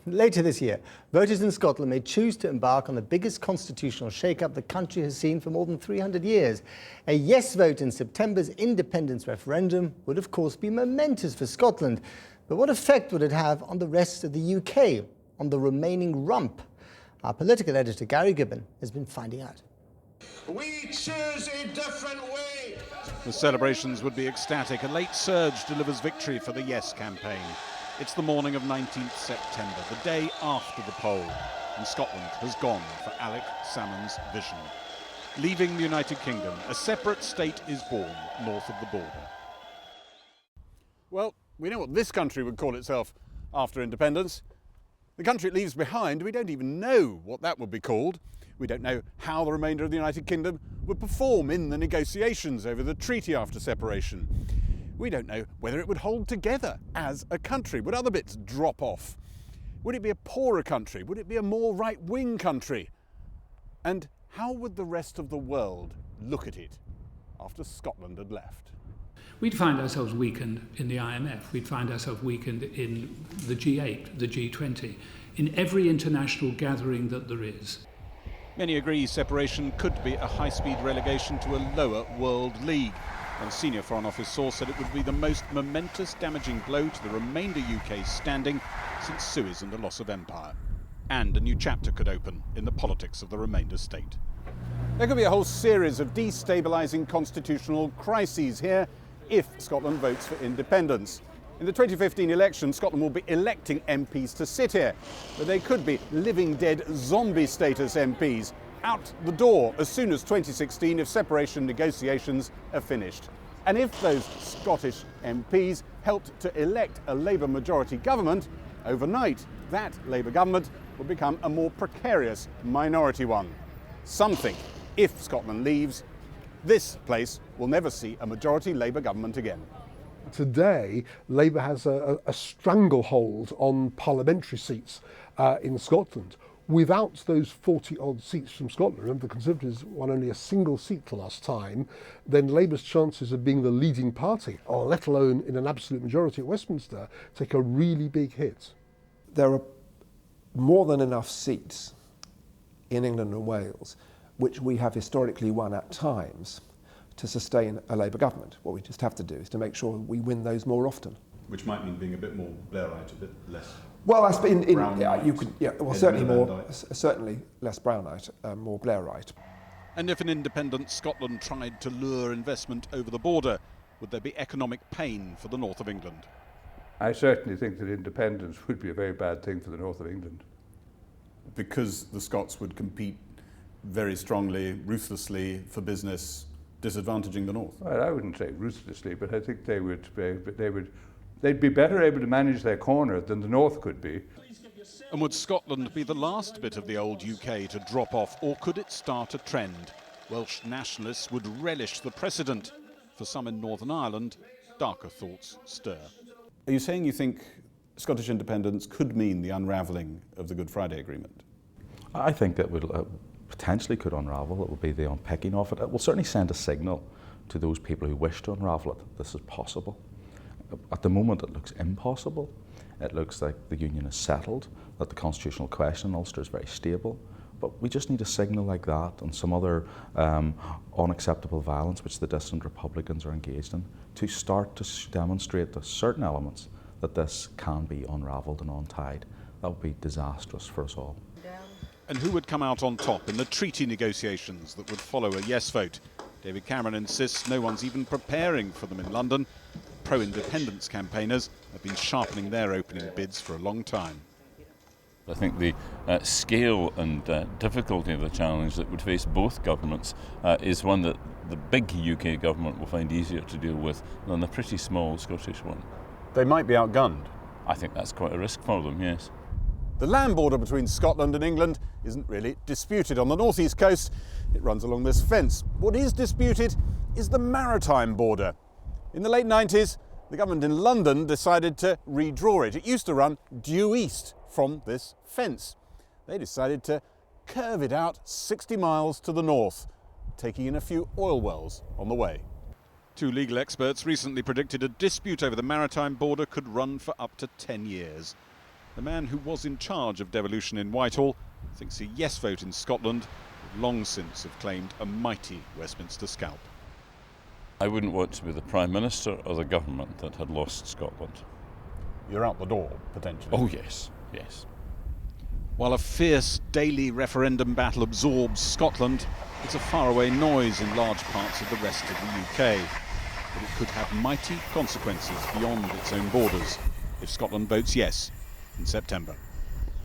Later this year, voters in Scotland may choose to embark on the biggest constitutional shake-up the country has seen for more than 300 years. A yes vote in September's independence referendum would of course be momentous for Scotland. But what effect would it have on the rest of the UK, on the remaining rump? Our political editor Gary Gibbon has been finding out. We choose a different way. The celebrations would be ecstatic. A late surge delivers victory for the Yes campaign. It's the morning of 19th September, the day after the poll, and Scotland has gone for Alex Salmond's vision. Leaving the United Kingdom, a separate state is born north of the border. Well, we know what this country would call itself after independence. The country it leaves behind, we don't even know what that would be called. We don't know how the remainder of the United Kingdom would perform in the negotiations over the treaty after separation. We don't know whether it would hold together as a country. Would other bits drop off? Would it be a poorer country? Would it be a more right-wing country? And how would the rest of the world look at it after Scotland had left? We'd find ourselves weakened in the IMF. We'd find ourselves weakened in the G8, the G20, in every international gathering that there is. Many agree separation could be a high-speed relegation to a lower world league. One senior Foreign Office source said it would be the most momentous, damaging blow to the remainder UK standing since Suez and the loss of empire. And a new chapter could open in the politics of the remainder state. There could be a whole series of destabilising constitutional crises here if Scotland votes for independence. In the 2015 election, Scotland will be electing MPs to sit here, but they could be living dead zombie status MPs, out the door as soon as 2016 if separation negotiations are finished. And if those Scottish MPs helped to elect a Labour majority government, overnight that Labour government will become a more precarious minority one. Some think if Scotland leaves, this place will never see a majority Labour government again. Today, Labour has a stranglehold on parliamentary seats in Scotland. Without those 40-odd seats from Scotland, remember the Conservatives won only a single seat the last time, then Labour's chances of being the leading party, or let alone in an absolute majority at Westminster, take a really big hit. There are more than enough seats in England and Wales, which we have historically won at times, to sustain a Labour government. What we just have to do is to make sure we win those more often. Which might mean being a bit more Blairite, a bit less. Well, certainly less Brownite, more Blairite. And if an independent Scotland tried to lure investment over the border, would there be economic pain for the north of England? I certainly think that independence would be a very bad thing for the north of England. Because the Scots would compete very strongly, ruthlessly for business, disadvantaging the north? Well, I wouldn't say ruthlessly, but I think they'd be better able to manage their corner than the north could be. And would Scotland be the last bit of the old UK to drop off, or could it start a trend? Welsh nationalists would relish the precedent. For some in Northern Ireland, darker thoughts stir. Are you saying you think Scottish independence could mean the unravelling of the Good Friday Agreement? I think it would potentially could unravel. It will be the unpicking of it. It will certainly send a signal to those people who wish to unravel it. This is possible. At the moment it looks impossible. It looks like the union is settled, that the constitutional question in Ulster is very stable. But we just need a signal like that and some other unacceptable violence which the dissident Republicans are engaged in to start to demonstrate to certain elements that this can be unravelled and untied. That would be disastrous for us all. And who would come out on top in the treaty negotiations that would follow a yes vote? David Cameron insists no one's even preparing for them in London. Pro-independence campaigners have been sharpening their opening bids for a long time. I think the scale and difficulty of the challenge that would face both governments is one that the big UK government will find easier to deal with than the pretty small Scottish one. They might be outgunned. I think that's quite a risk for them, yes. The land border between Scotland and England isn't really disputed. On the northeast coast, it runs along this fence. What is disputed is the maritime border. In the late 90s, the government in London decided to redraw it. It used to run due east from this fence. They decided to curve it out 60 miles to the north, taking in a few oil wells on the way. Two legal experts recently predicted a dispute over the maritime border could run for up to 10 years. The man who was in charge of devolution in Whitehall thinks a yes vote in Scotland would long since have claimed a mighty Westminster scalp. I wouldn't want to be the Prime Minister or the government that had lost Scotland. You're out the door, potentially. Oh yes, yes. While a fierce daily referendum battle absorbs Scotland, it's a faraway noise in large parts of the rest of the UK. But it could have mighty consequences beyond its own borders if Scotland votes yes in September.